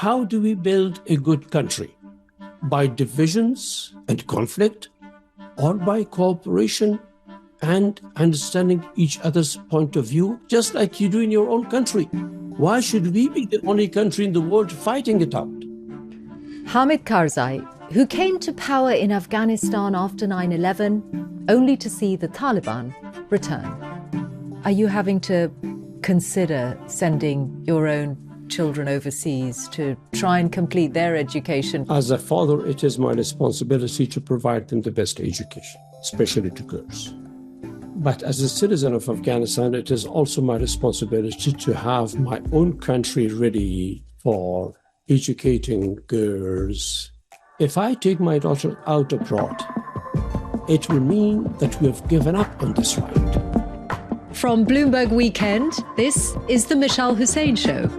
How do we build a good country? By divisions and conflict, or by cooperation and understanding each other's point of view, just like you do in your own country? Why should we be the only country in the world fighting it out? Hamid Karzai, who came to power in Afghanistan after 9/11, only to see the Taliban return. Are you having to consider sending your own children overseas to try and complete their education? As a father, it is my responsibility to provide them the best education, especially to girls. But as a citizen of Afghanistan, it is also my responsibility to have my own country ready for educating girls. If I take my daughter out abroad, it will mean that we have given up on this right. From Bloomberg Weekend, this is the Mishal Husain Show.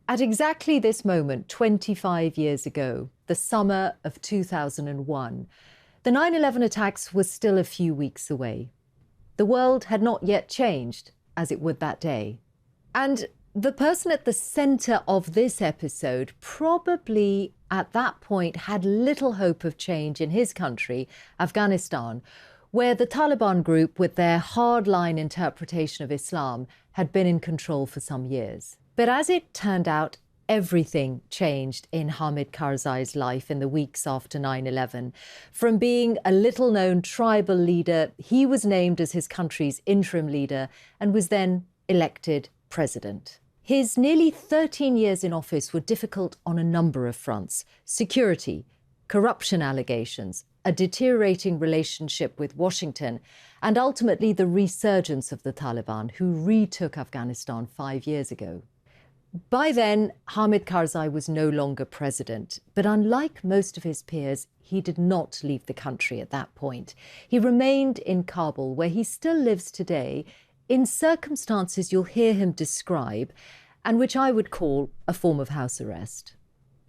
At exactly this moment, 25 years ago, the summer of 2001, the 9/11 attacks were still a few weeks away. The world had not yet changed as it would that day. And the person at the center of this episode probably at that point had little hope of change in his country, Afghanistan, where the Taliban group, with their hardline interpretation of Islam, had been in control for some years. But as it turned out, everything changed in Hamid Karzai's life in the weeks after 9/11. From being a little-known tribal leader, he was named as his country's interim leader and was then elected president. His nearly 13 years in office were difficult on a number of fronts: security, corruption allegations, a deteriorating relationship with Washington, and ultimately the resurgence of the Taliban, who retook Afghanistan 5 years ago. By then, Hamid Karzai was no longer president, but unlike most of his peers, he did not leave the country at that point. He remained in Kabul, where he still lives today, in circumstances you'll hear him describe, and which I would call a form of house arrest.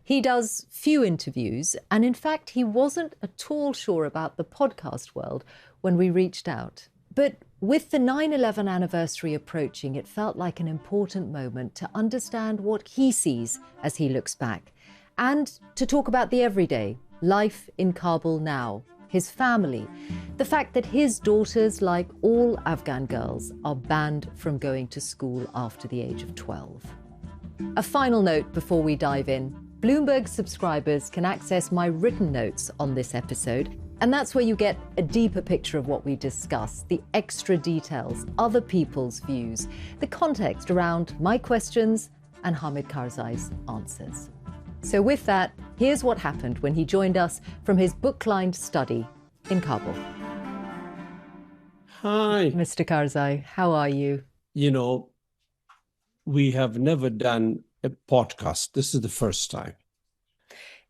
He does few interviews, and in fact, he wasn't at all sure about the podcast world when we reached out. But with the 9/11 anniversary approaching, it felt like an important moment to understand what he sees as he looks back, and to talk about the everyday, life in Kabul now, his family, the fact that his daughters, like all Afghan girls, are banned from going to school after the age of 12. A final note before we dive in: Bloomberg subscribers can access my written notes on this episode, and that's where you get a deeper picture of what we discuss, the extra details, other people's views, the context around my questions and Hamid Karzai's answers. So with that, here's what happened when he joined us from his book-lined study in Kabul. Hi. Mr. Karzai, how are you? You know, we have never done a podcast. This is the first time.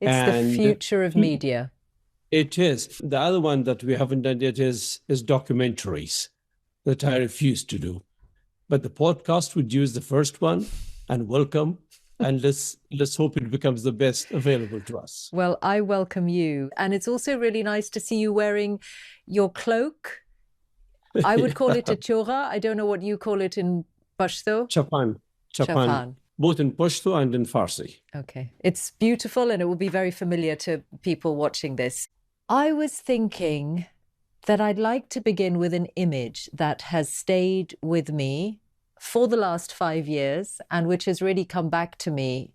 It's the future of media. It is. The other one that we haven't done yet is documentaries that I refuse to do. But the podcast would use the first one, and welcome. And let's hope it becomes the best available to us. Well, I welcome you. And it's also really nice to see you wearing your cloak. I would call it a chora. I don't know what you call it in Pashto. Chapan. Both in Pashto and in Farsi. Okay. It's beautiful, and it will be very familiar to people watching this. I was thinking that I'd like to begin with an image that has stayed with me for the last 5 years and which has really come back to me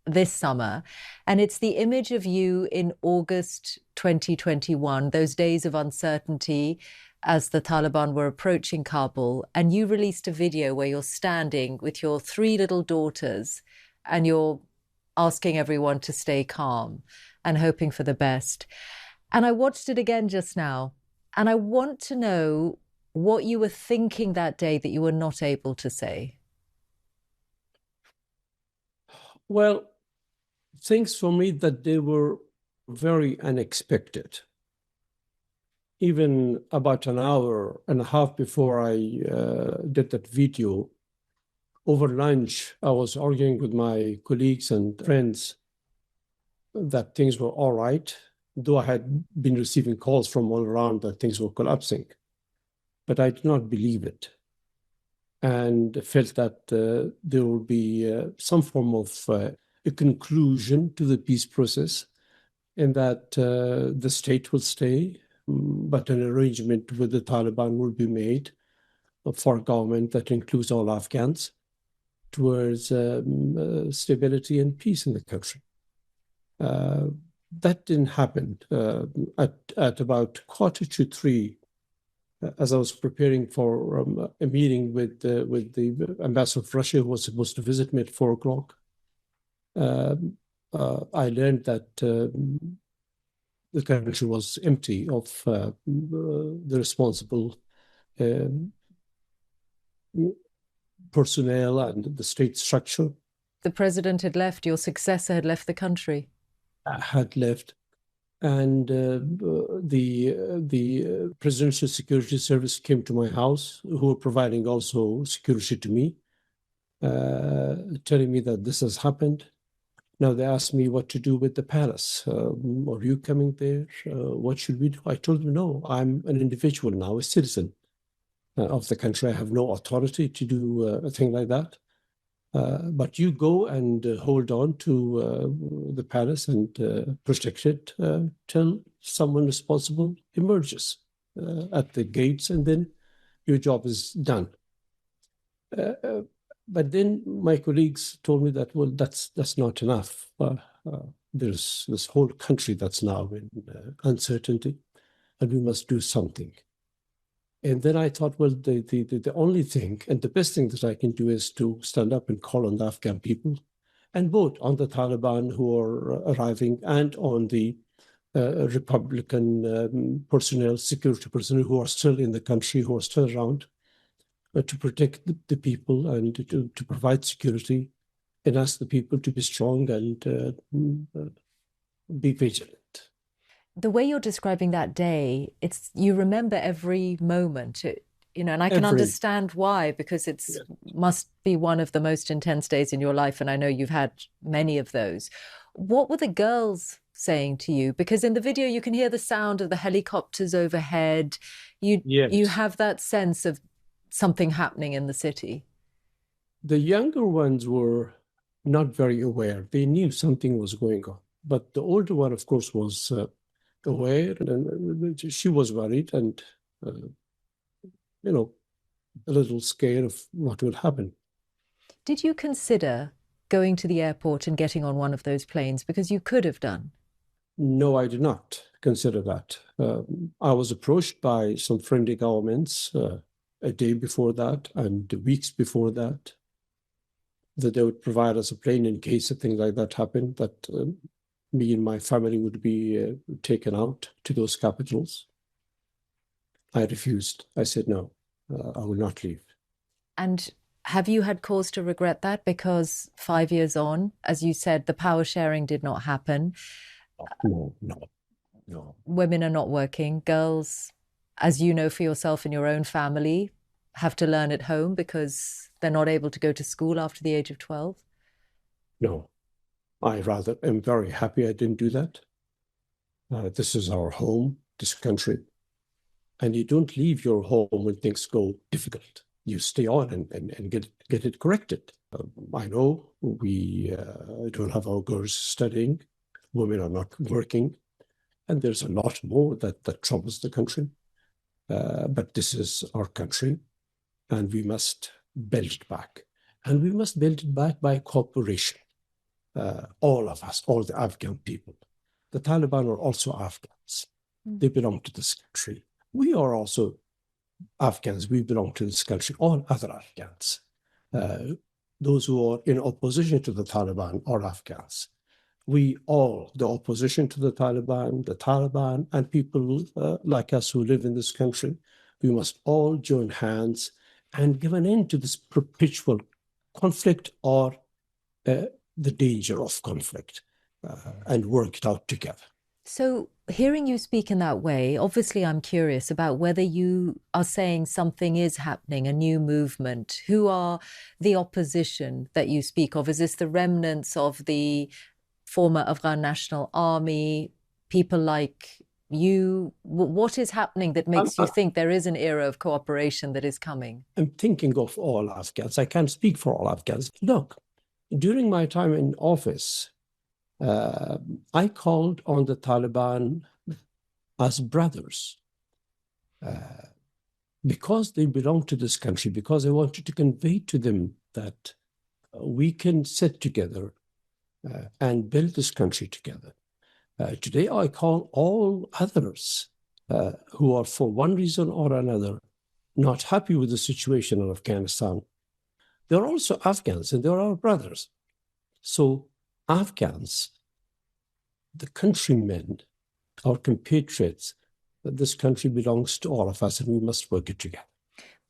this summer. And it's the image of you in August 2021, those days of uncertainty as the Taliban were approaching Kabul. And you released a video where you're standing with your 3 little daughters and you're asking everyone to stay calm and hoping for the best. And I watched it again just now, and I want to know what you were thinking that day that you were not able to say. Well, things for me that they were very unexpected. Even about an hour and a half before I did that video, over lunch, I was arguing with my colleagues and friends that things were all right, though I had been receiving calls from all around that things were collapsing. But I did not believe it. and felt that there will be some form of a conclusion to the peace process, and that the state will stay, but an arrangement with the Taliban will be made for a government that includes all Afghans towards stability and peace in the country. That didn't happen. At about 2:45, as I was preparing for a meeting with the ambassador of Russia, who was supposed to visit me at 4 o'clock, I learned that the country was empty of the responsible personnel and the state structure. The president had left, your successor had left the country. Had left. And the Presidential Security Service came to my house, who were providing also security to me, telling me that this has happened. Now they asked me what to do with the palace. Are you coming there? What should we do? I told them, no, I'm an individual now, a citizen of the country. I have no authority to do a thing like that. But you go and hold on to the palace and protect it till someone responsible emerges at the gates, and then your job is done. But then my colleagues told me that, well, that's not enough. There's this whole country that's now in uncertainty, and we must do something. And then I thought, well, the only thing and the best thing that I can do is to stand up and call on the Afghan people, and both on the Taliban who are arriving and on the Republican personnel, security personnel who are still in the country, who are still around, to protect the people and to provide security, and ask the people to be strong and be vigilant. The way you're describing that day, you remember every moment, and I can understand why, because must be one of the most intense days in your life, and I know you've had many of those. What were the girls saying to you? Because in the video you can hear the sound of the helicopters overhead. You have that sense of something happening in the city. The younger ones were not very aware. They knew something was going on, but the older one, of course, was aware, and she was worried and a little scared of what will happen. Did you consider going to the airport and getting on one of those planes? Because you could have done. No, I did not consider that. I was approached by some friendly governments a day before that and weeks before that they would provide us a plane in case a thing like that happened, that me and my family would be taken out to those capitals. I refused. I said, no, I will not leave. And have you had cause to regret that? Because 5 years on, as you said, the power sharing did not happen. No. Women are not working. Girls, as you know for yourself and your own family, have to learn at home because they're not able to go to school after the age of 12. No. I rather am very happy I didn't do that. This is our home, this country. And you don't leave your home when things go difficult. You stay on and get it corrected. I know we don't have our girls studying. Women are not working. And there's a lot more that troubles the country. But this is our country, and we must build it back. And we must build it back by cooperation. All of us, all the Afghan people. The Taliban are also Afghans. They belong to this country. We are also Afghans. We belong to this country. All other Afghans. Those who are in opposition to the Taliban are Afghans. We all, the opposition to the Taliban, and people like us who live in this country, we must all join hands and give an end to this perpetual conflict or the danger of conflict and work it out together. So hearing you speak in that way, obviously I'm curious about whether you are saying something is happening, a new movement. Who are the opposition that you speak of? Is this the remnants of the former Afghan National Army, people like what is happening that makes you think there is an era of cooperation that is coming? I'm thinking of all Afghans. I can't speak for all Afghans. Look, during my time in office, I called on the Taliban as brothers because they belong to this country, because I wanted to convey to them that we can sit together and build this country together. Today, I call all others who are, for one reason or another, not happy with the situation in Afghanistan. They're also Afghans and they're our brothers. So Afghans, the countrymen, our compatriots, that this country belongs to all of us and we must work it together.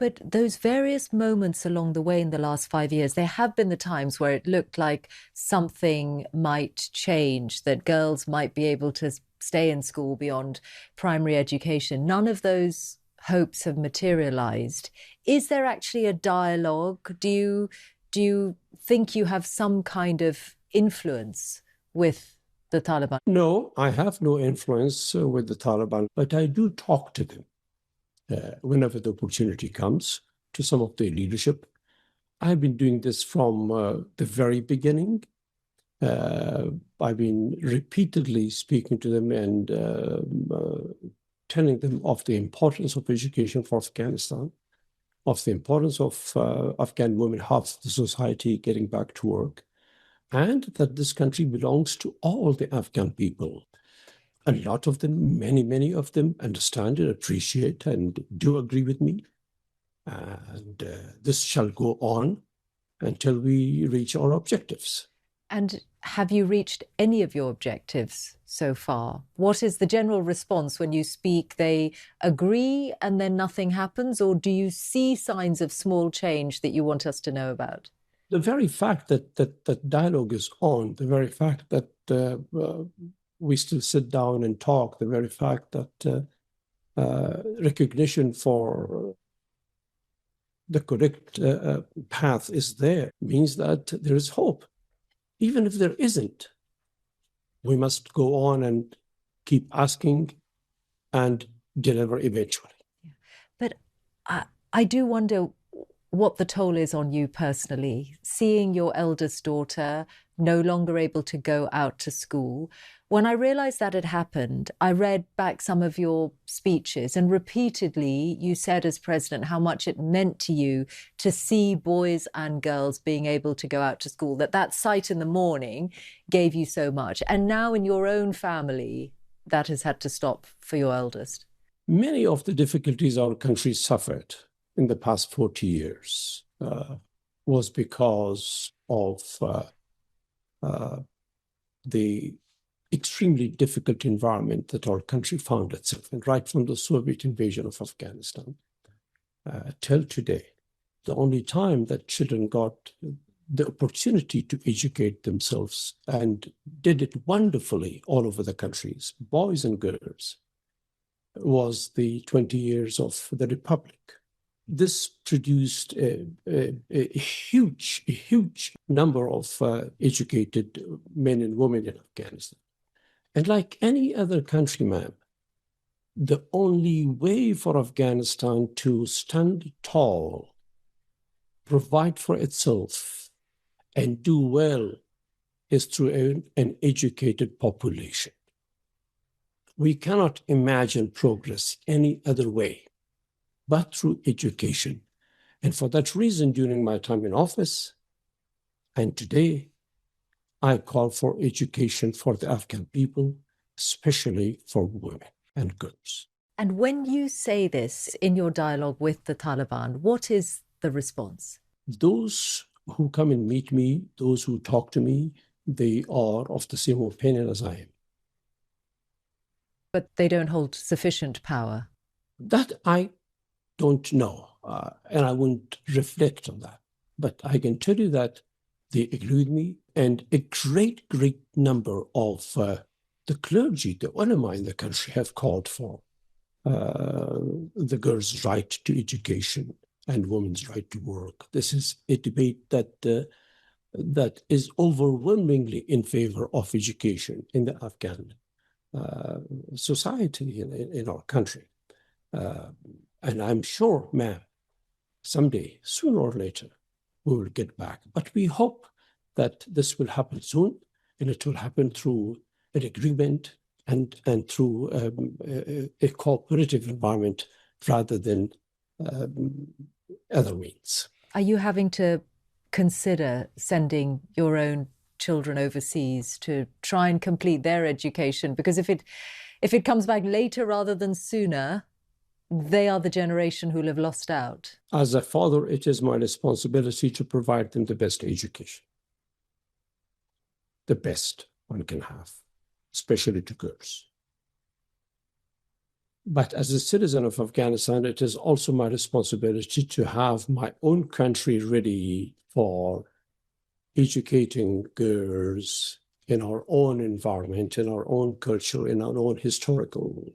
But those various moments along the way in the last 5 years, there have been the times where it looked like something might change, that girls might be able to stay in school beyond primary education. None of those hopes have materialized. Is there actually a dialogue? Do you think you have some kind of influence with the Taliban? No, I have no influence with the Taliban, but I do talk to them. Whenever the opportunity comes, to some of their leadership. I've been doing this from the very beginning. I've been repeatedly speaking to them and telling them of the importance of education for Afghanistan, of the importance of Afghan women, half the society getting back to work, and that this country belongs to all the Afghan people. A lot of them, many of them understand and appreciate and do agree with me. And this shall go on until we reach our objectives. And have you reached any of your objectives so far? What is the general response when you speak? They agree and then nothing happens? Or do you see signs of small change that you want us to know about? The very fact that dialogue is on, the very fact that we still sit down and talk, the very fact that recognition for the correct path is there means that there is hope. Even if there isn't, we must go on and keep asking and deliver eventually. But I do wonder what the toll is on you personally, seeing your eldest daughter no longer able to go out to school. When I realized that had happened, I read back some of your speeches, and repeatedly you said as president how much it meant to you to see boys and girls being able to go out to school, that sight in the morning gave you so much. And now in your own family, that has had to stop for your eldest. Many of the difficulties our country suffered in the past 40 years was because of the extremely difficult environment that our country found itself in, right from the Soviet invasion of Afghanistan till today. The only time that children got the opportunity to educate themselves and did it wonderfully all over the countries, boys and girls, was the 20 years of the Republic. This produced a huge number of educated men and women in Afghanistan. And like any other country, ma'am, the only way for Afghanistan to stand tall, provide for itself, and do well is through an educated population. We cannot imagine progress any other way but through education. And for that reason, during my time in office and today, I call for education for the Afghan people, especially for women and girls. And when you say this in your dialogue with the Taliban, what is the response? Those who come and meet me, those who talk to me, they are of the same opinion as I am. But they don't hold sufficient power? That I don't know, and I wouldn't reflect on that. But I can tell you that they agree with me, and a great number of the clergy, the ulama in the country, have called for the girls' right to education and women's right to work. This is a debate that is overwhelmingly in favor of education in the Afghan society in our country. And I'm sure, ma'am, someday, sooner or later, we will get back. But we hope that this will happen soon, and it will happen through an agreement and through a cooperative environment rather than other means. Are you having to consider sending your own children overseas to try and complete their education? Because if it comes back later rather than sooner, they are the generation who will have lost out. As a father, it is my responsibility to provide them the best education, the best one can have, especially to girls. But as a citizen of Afghanistan, it is also my responsibility to have my own country ready for educating girls in our own environment, in our own culture, in our own historical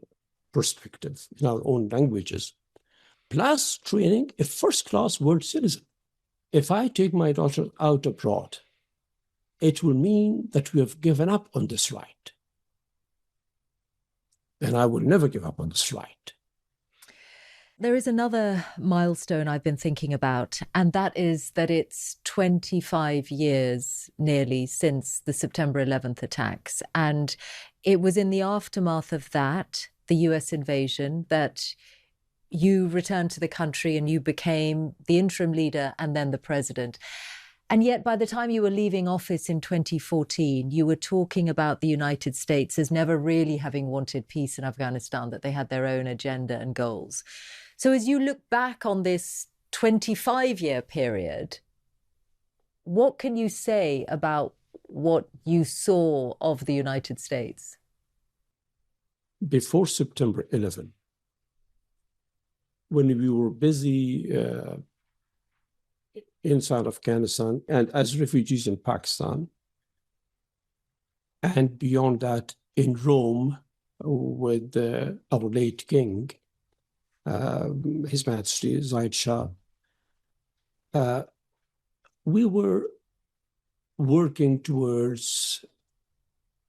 perspective, in our own languages, plus training a first-class world citizen. If I take my daughter out abroad, it will mean that we have given up on this right. And I will never give up on this right. There is another milestone I've been thinking about, and that is that it's 25 years nearly since the September 11th attacks. And it was in the aftermath of that, the US invasion, that you returned to the country and you became the interim leader and then the president. And yet, by the time you were leaving office in 2014, you were talking about the United States as never really having wanted peace in Afghanistan, that they had their own agenda and goals. So as you look back on this 25-year period, what can you say about what you saw of the United States? Before September 11, when we were busy inside Afghanistan and as refugees in Pakistan, and beyond that in Rome with our late king, His Majesty Zayed Shah, we were working towards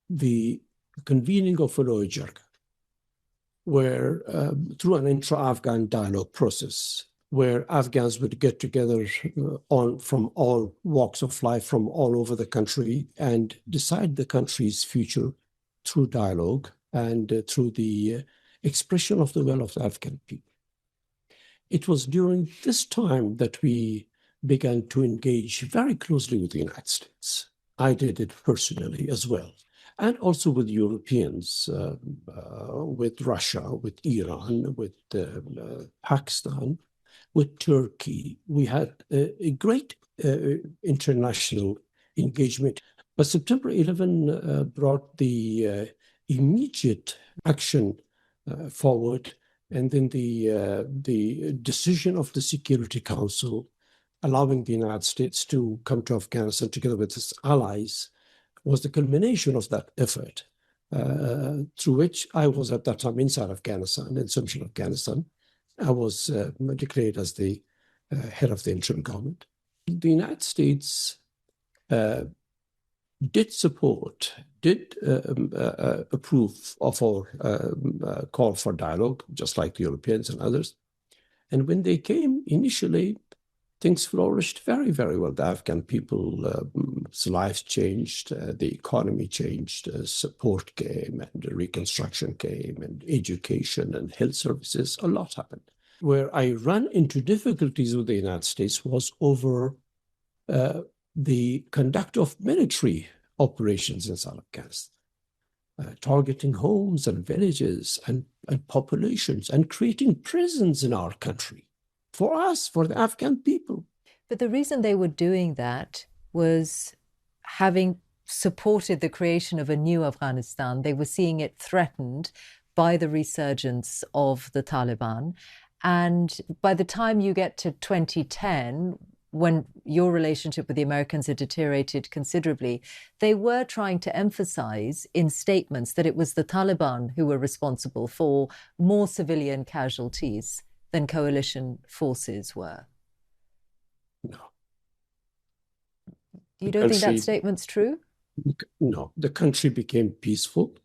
the convening of an OIJRG, where through an intra-Afghan dialogue process, where Afghans would get together from all walks of life, from all over the country, and decide the country's future through dialogue and through the expression of the will of the Afghan people. It was during this time that we began to engage very closely with the United States. I did it personally as well, and also with Europeans, with Russia, with Iran, with Pakistan, with Turkey. We had a great international engagement. But September 11 brought the immediate action forward, and then the decision of the Security Council allowing the United States to come to Afghanistan together with its allies was the culmination of that effort, through which I was at that time inside Afghanistan, in central Afghanistan. I was declared as the head of the interim government. The United States did approve of our call for dialogue, just like the Europeans and others. And when they came, initially, things flourished very, very well. The Afghan people's lives changed, the economy changed, support came, and reconstruction came, and education and health services. A lot happened. Where I ran into difficulties with the United States was over the conduct of military operations inside Afghanistan, targeting homes and villages and populations, and creating prisons in our country. For us, for the Afghan people. But the reason they were doing that was having supported the creation of a new Afghanistan. They were seeing it threatened by the resurgence of the Taliban. And by the time you get to 2010, when your relationship with the Americans had deteriorated considerably, they were trying to emphasize in statements that it was the Taliban who were responsible for more civilian casualties than coalition forces were. No. You don't think that statement's true? No. The country became peaceful.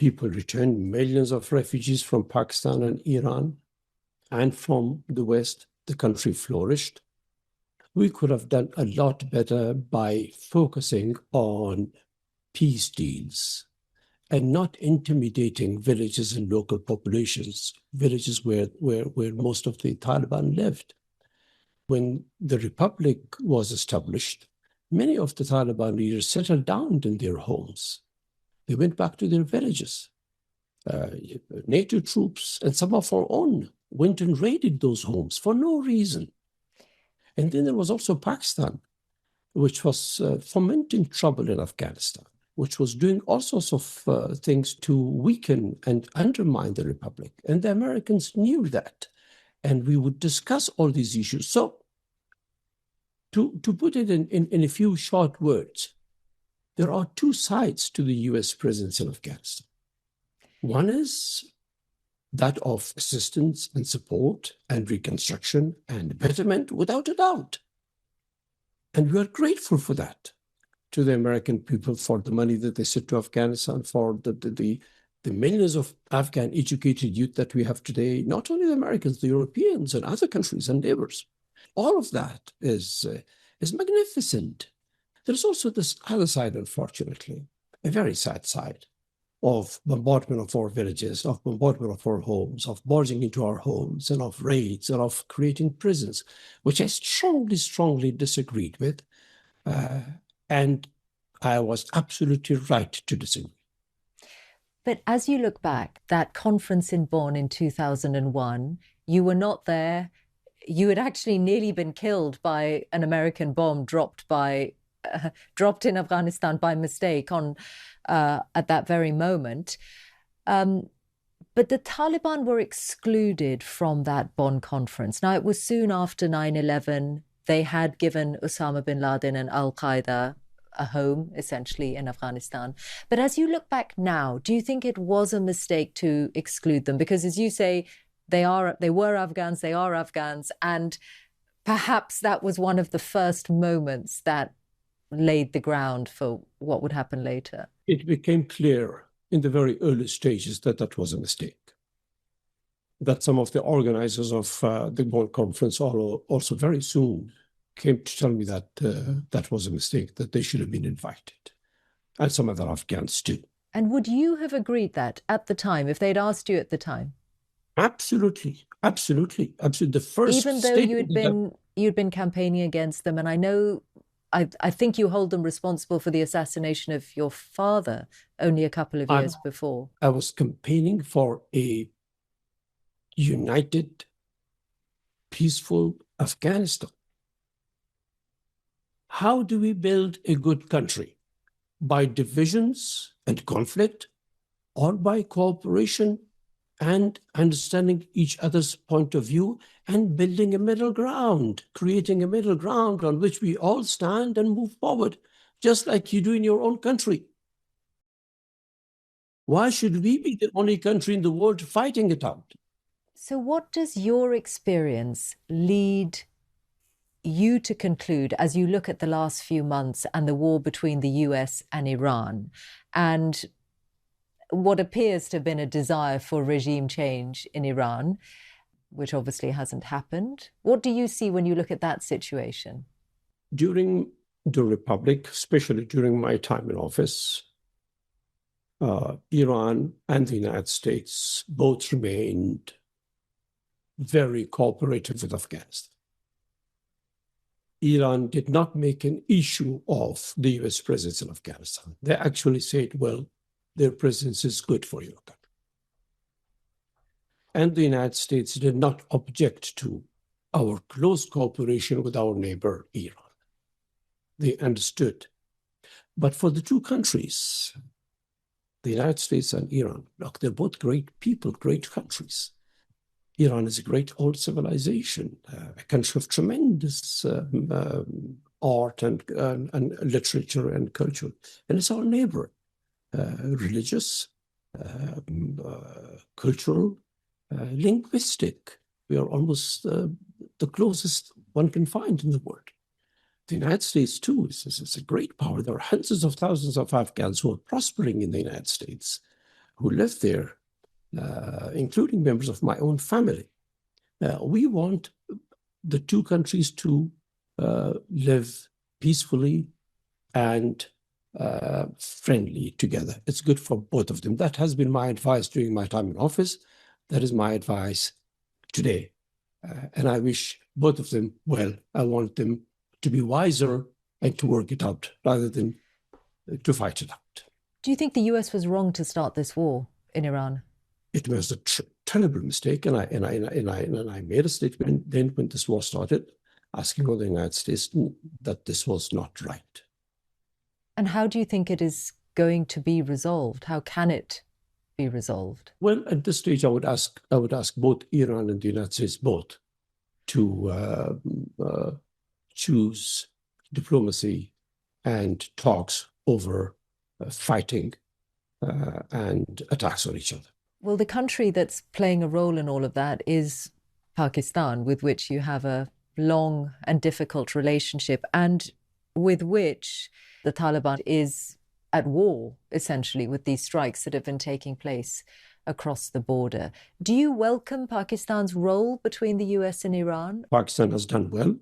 People returned, millions of refugees from Pakistan and Iran, and from the West. The country flourished. We could have done a lot better by focusing on peace deals and not intimidating villages and local populations, villages where most of the Taliban lived. When the republic was established, many of the Taliban leaders settled down in their homes. They went back to their villages. NATO troops and some of our own went and raided those homes for no reason. And then there was also Pakistan, which was fomenting trouble in Afghanistan, which was doing all sorts of things to weaken and undermine the republic. And the Americans knew that. And we would discuss all these issues. So to put it in a few short words, there are two sides to the US presence in Afghanistan. One is that of assistance and support and reconstruction and betterment, without a doubt. And we are grateful for that to the American people, for the money that they sent to Afghanistan, for the millions of Afghan educated youth that we have today, not only the Americans, the Europeans and other countries and neighbors. All of that is magnificent. There's also this other side, unfortunately, a very sad side, of bombardment of our villages, of bombardment of our homes, of barging into our homes, and of raids, and of creating prisons, which I strongly, strongly disagreed with. And I was absolutely right to disagree. But as you look back, that conference in Bonn in 2001, you were not there. You had actually nearly been killed by an American bomb dropped in Afghanistan by mistake at that very moment. But the Taliban were excluded from that Bonn conference. Now, it was soon after 9/11. They had given Osama bin Laden and Al-Qaeda a home, essentially, in Afghanistan. But as you look back now, do you think it was a mistake to exclude them? Because, as you say, they were Afghans, they are Afghans, and perhaps that was one of the first moments that laid the ground for what would happen later. It became clear in the very early stages that that was a mistake. That some of the organizers of the Bonn conference also very soon came to tell me that that was a mistake, that they should have been invited, and some other Afghans too. And would you have agreed that at the time, if they'd asked you at the time? Absolutely, absolutely, absolutely. The first, even though you'd been campaigning against them, and I know, I think you hold them responsible for the assassination of your father only a couple of years before. I was campaigning for a united, peaceful Afghanistan. How do we build a good country? By divisions and conflict, or by cooperation and understanding each other's point of view and building a middle ground, creating a middle ground on which we all stand and move forward, just like you do in your own country. Why should we be the only country in the world fighting it out? So what does your experience lead you to conclude as you look at the last few months and the war between the US and Iran, and what appears to have been a desire for regime change in Iran, which obviously hasn't happened? What do you see when you look at that situation? During the Republic, especially during my time in office, Iran and the United States both remained very cooperative with Afghanistan. Iran did not make an issue of the US presence in Afghanistan. They actually said, well, their presence is good for your country. And the United States did not object to our close cooperation with our neighbor, Iran. They understood. But for the two countries, the United States and Iran, look, they're both great people, great countries. Iran is a great old civilization, a country of tremendous art and literature and culture. And it's our neighbor, religious, cultural, linguistic. We are almost the closest one can find in the world. The United States, too, is a great power. There are hundreds of thousands of Afghans who are prospering in the United States, who live there, including members of my own family. We want the two countries to live peacefully and friendly together. It's good for both of them. That has been my advice during my time in office. That is my advice today. And I wish both of them well. I want them to be wiser and to work it out rather than to fight it out. Do you think the US was wrong to start this war in Iran? It was a terrible mistake, and I made a statement then when this war started, asking all the United States that this was not right. And how do you think it is going to be resolved? How can it be resolved? Well, at this stage, I would ask both Iran and the United States both to choose diplomacy and talks over fighting and attacks on each other. Well, the country that's playing a role in all of that is Pakistan, with which you have a long and difficult relationship, and with which the Taliban is at war, essentially, with these strikes that have been taking place across the border. Do you welcome Pakistan's role between the US and Iran? Pakistan has done well.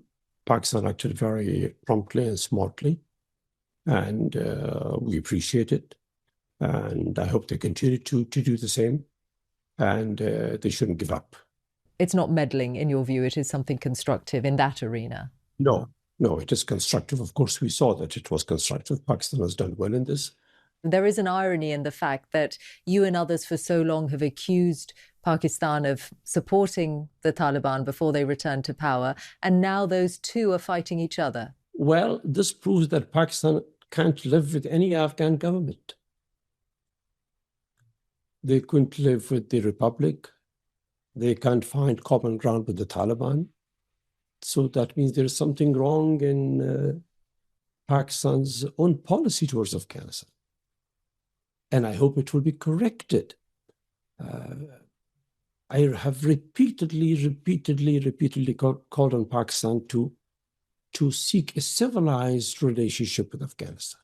Pakistan acted very promptly and smartly, and we appreciate it. And I hope they continue to do the same, and they shouldn't give up. It's not meddling, in your view. It is something constructive in that arena. No, it is constructive. Of course, we saw that it was constructive. Pakistan has done well in this. There is an irony in the fact that you and others for so long have accused Pakistan of supporting the Taliban before they returned to power, and now those two are fighting each other. Well, this proves that Pakistan can't live with any Afghan government. They couldn't live with the Republic. They can't find common ground with the Taliban. So that means there's something wrong in Pakistan's own policy towards Afghanistan. And I hope it will be corrected. I have repeatedly called on Pakistan to seek a civilized relationship with Afghanistan.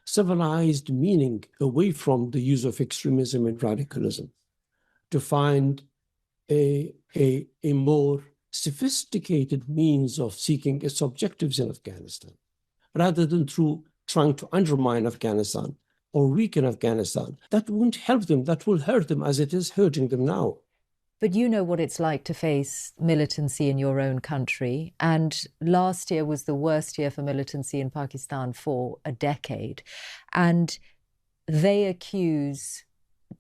Civilized meaning away from the use of extremism and radicalism, to find a more sophisticated means of seeking its objectives in Afghanistan, rather than through trying to undermine Afghanistan or weaken Afghanistan. That won't help them. That will hurt them as it is hurting them now. But you know what it's like to face militancy in your own country. And last year was the worst year for militancy in Pakistan for a decade. And they accuse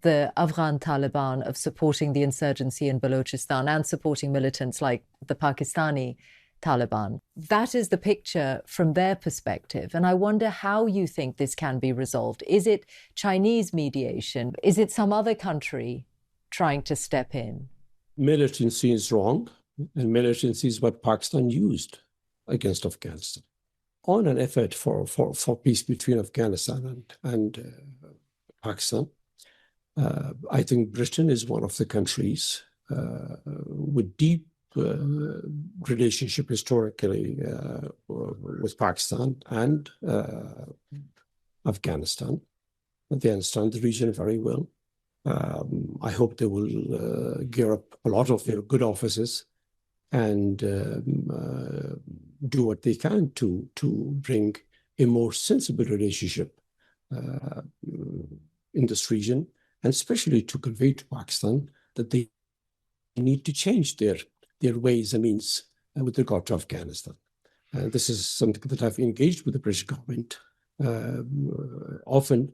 the Afghan Taliban of supporting the insurgency in Balochistan and supporting militants like the Pakistani Taliban. That is the picture from their perspective. And I wonder how you think this can be resolved. Is it Chinese mediation? Is it some other country trying to step in? Militancy is wrong, and militancy is what Pakistan used against Afghanistan. On an effort for peace between Afghanistan and Pakistan, I think Britain is one of the countries with deep relationship historically with Pakistan and Afghanistan. They understand the region very well. I hope they will gear up a lot of their good offices and do what they can to bring a more sensible relationship in this region, and especially to convey to Pakistan that they need to change their ways and means with regard to Afghanistan. This is something that I've engaged with the British government often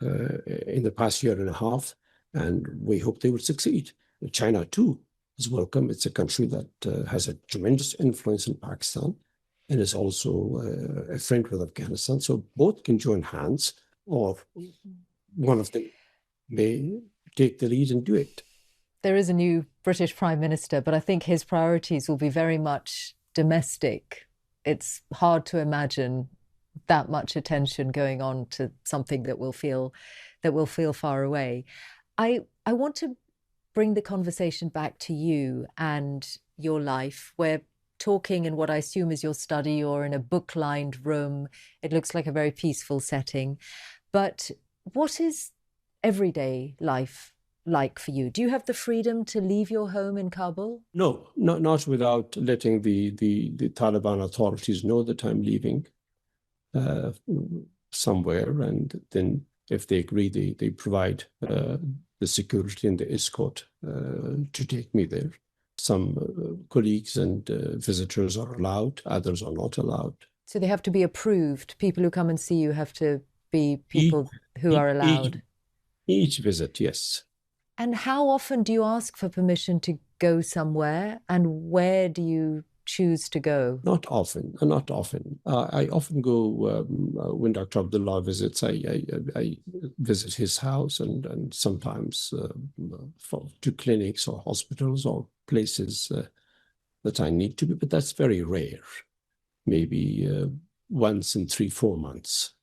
in the past year and a half, and we hope they will succeed. China, too, is welcome. It's a country that has a tremendous influence in Pakistan and is also a friend with Afghanistan. So both can join hands, or one of them may take the lead and do it. There is a new British Prime Minister, but I think his priorities will be very much domestic. It's hard to imagine that much attention going on to something that will feel far away. I want to bring the conversation back to you and your life. We're talking in what I assume is your study or in a book-lined room. It looks like a very peaceful setting. But what is everyday life like for you? Do you have the freedom to leave your home in Kabul? No, not without letting the Taliban authorities know that I'm leaving uh, somewhere, and then if they agree, they provide the security and the escort to take me there. Some colleagues and visitors are allowed, others are not allowed. So they have to be approved. People who come and see you have to be people who are allowed. Each visit, yes. And how often do you ask for permission to go somewhere, and where do you choose to go? Not often, not often. I often go when Dr. Abdullah visits. I visit his house, and sometimes to clinics or hospitals or places that I need to be, but that's very rare. Maybe once in 3-4 months.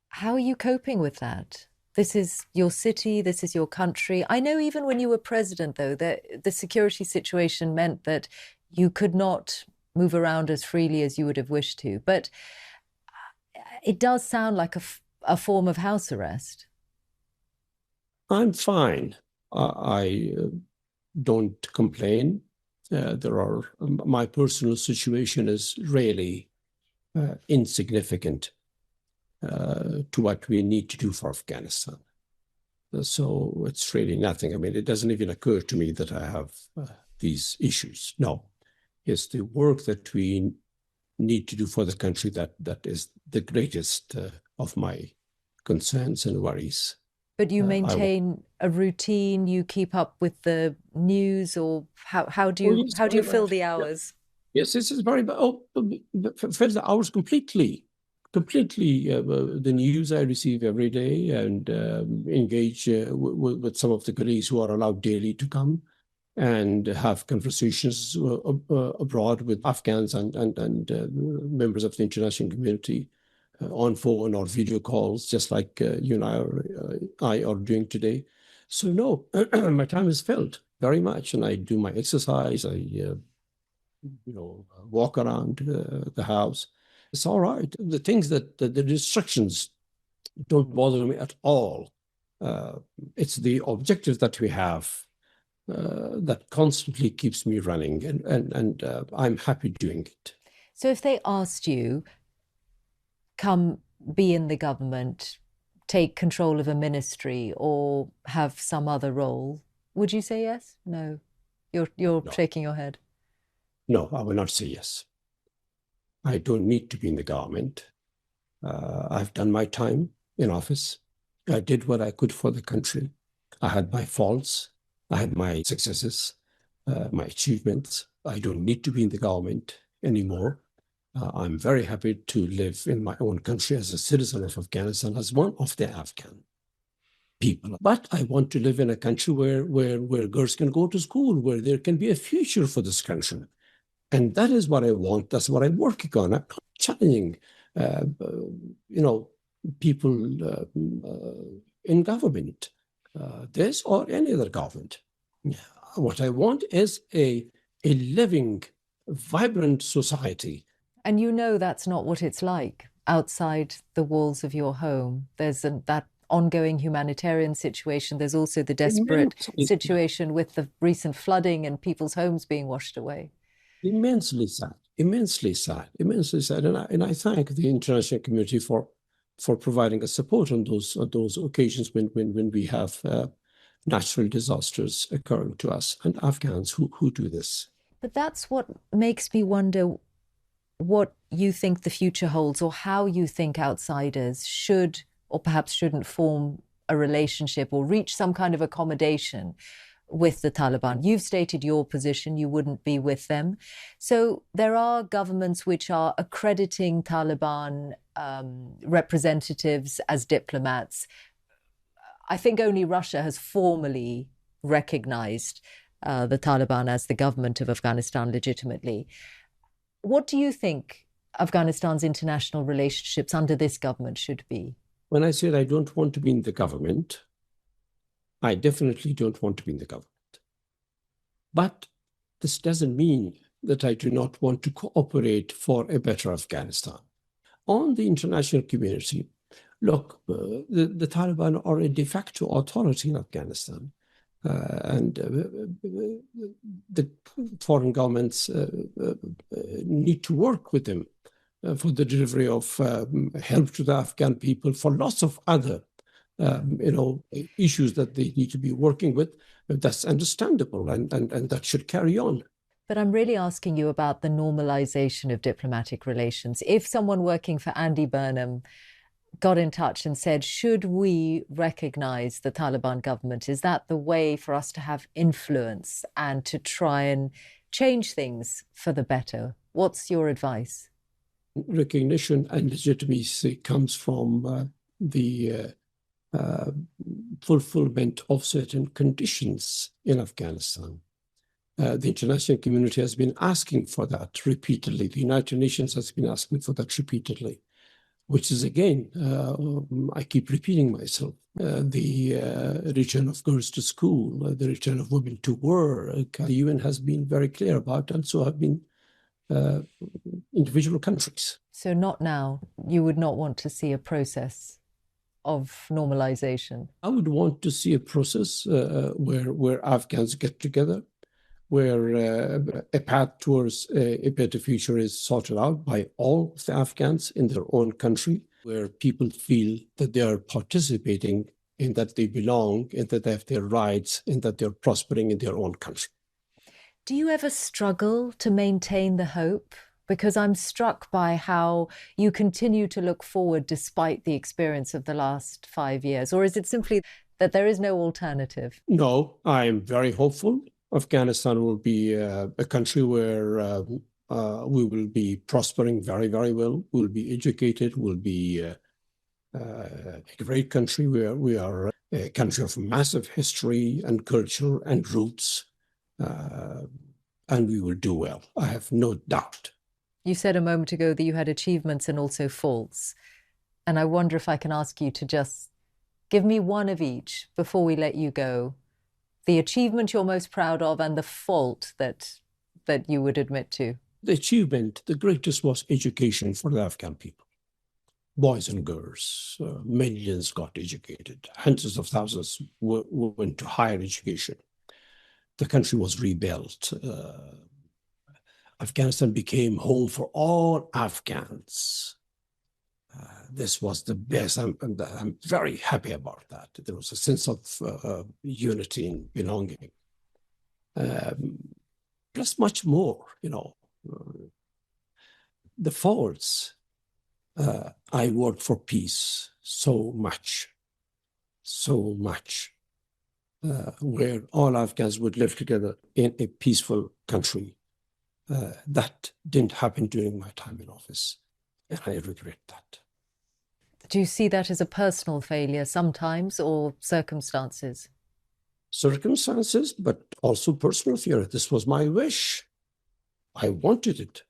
How are you coping with that? This is your city, this is your country. I know even when you were president, though, that the security situation meant that you could not move around as freely as you would have wished to. But it does sound like a form of house arrest. I'm fine. I don't complain. My personal situation is really insignificant to what we need to do for Afghanistan. So it's really nothing. I mean, it doesn't even occur to me that I have these issues. No, it's the work that we need to do for the country that is the greatest of my concerns and worries. But you maintain a routine, you keep up with the news, or how do you fill the hours? Yes, this is very fill the hours completely. The news I receive every day, and engage with some of the colleagues who are allowed daily to come and have conversations abroad with Afghans and members of the international community on phone or video calls, just like you and I are doing today. So no, my time is filled very much, and I do my exercise. I walk around the house. It's all right. The things that the distractions don't bother me at all. It's the objectives that we have that constantly keeps me running, and I'm happy doing it. So if they asked you, come be in the government, take control of a ministry, or have some other role, would you say yes? No, you're no. Shaking your head. No, I will not say yes. I don't need to be in the government. I've done my time in office. I did what I could for the country. I had my faults. I had my successes, my achievements. I don't need to be in the government anymore. I'm very happy to live in my own country as a citizen of Afghanistan, as one of the Afghan people. But I want to live in a country where girls can go to school, where there can be a future for this country. And that is what I want. That's what I'm working on. I'm not challenging, people in government, this or any other government. What I want is a living, vibrant society. And you know that's not what it's like outside the walls of your home. There's that ongoing humanitarian situation. There's also the desperate situation with the recent flooding and people's homes being washed away. Immensely sad. And I thank the international community for providing us support on those occasions when we have natural disasters occurring to us, and Afghans who do this. But that's what makes me wonder what you think the future holds, or how you think outsiders should or perhaps shouldn't form a relationship or reach some kind of accommodation with the Taliban. You've stated your position, you wouldn't be with them. So there are governments which are accrediting Taliban representatives as diplomats. I think only Russia has formally recognized the Taliban as the government of Afghanistan legitimately. What do you think Afghanistan's international relationships under this government should be? When I said I don't want to be in the government, I definitely don't want to be in the government. But this doesn't mean that I do not want to cooperate for a better Afghanistan. On the international community, Look, the Taliban are a de facto authority in Afghanistan. And the foreign governments need to work with them for the delivery of help to the Afghan people, for lots of other issues that they need to be working with. That's understandable, and that should carry on. But I'm really asking you about the normalization of diplomatic relations. If someone working for Andy Burnham got in touch and said, should we recognize the Taliban government? Is that the way for us to have influence and to try and change things for the better? What's your advice? Recognition and legitimacy comes from the fulfillment of certain conditions in Afghanistan. The international community has been asking for that repeatedly. The United Nations has been asking for that repeatedly, which is, again, I keep repeating myself, the return of girls to school, the return of women to work. The UN has been very clear about, and so have been individual countries. So not now. You would not want to see a process of normalization? I would want to see a process where Afghans get together, where a path towards a better future is sorted out by all of the Afghans in their own country, where people feel that they are participating, in that they belong, and that they have their rights, and that they're prospering in their own country. Do you ever struggle to maintain the hope? Because I'm struck by how you continue to look forward despite the experience of the last 5 years. Or is it simply that there is no alternative? No, I'm very hopeful. Afghanistan will be a country where we will be prospering very, very well. We'll be educated. We'll be a great country where we are a country of massive history and culture and roots. And we will do well. I have no doubt. You said a moment ago that you had achievements and also faults. And I wonder if I can ask you to just give me one of each before we let you go. The achievement you're most proud of and the fault that you would admit to. The achievement, the greatest, was education for the Afghan people. Boys and girls, millions got educated. Hundreds of thousands went to higher education. The country was rebuilt. Afghanistan became home for all Afghans. This was the best. I'm very happy about that. There was a sense of unity and belonging. Plus much more, the faults. I worked for peace so much, where all Afghans would live together in a peaceful country. That didn't happen during my time in office, and I regret that. Do you see that as a personal failure sometimes, or circumstances? Circumstances, but also personal failure. This was my wish. I wanted it.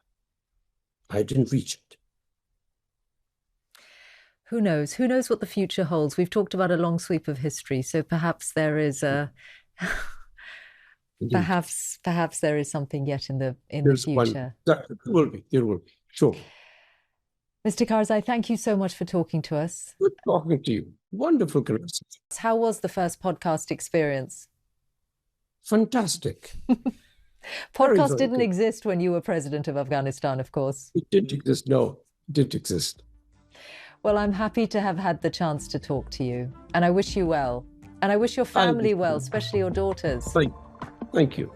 I didn't reach it. Who knows? Who knows what the future holds? We've talked about a long sweep of history, so perhaps there is a... Perhaps there is something yet in the future. There will be, sure. Mr. Karzai, thank you so much for talking to us. Good talking to you. Wonderful conversation. How was the first podcast experience? Fantastic. Podcast didn't exist when you were president of Afghanistan, of course. It didn't exist, no. It didn't exist. Well, I'm happy to have had the chance to talk to you, and I wish you well. And I wish your family well, especially your daughters. Thank you.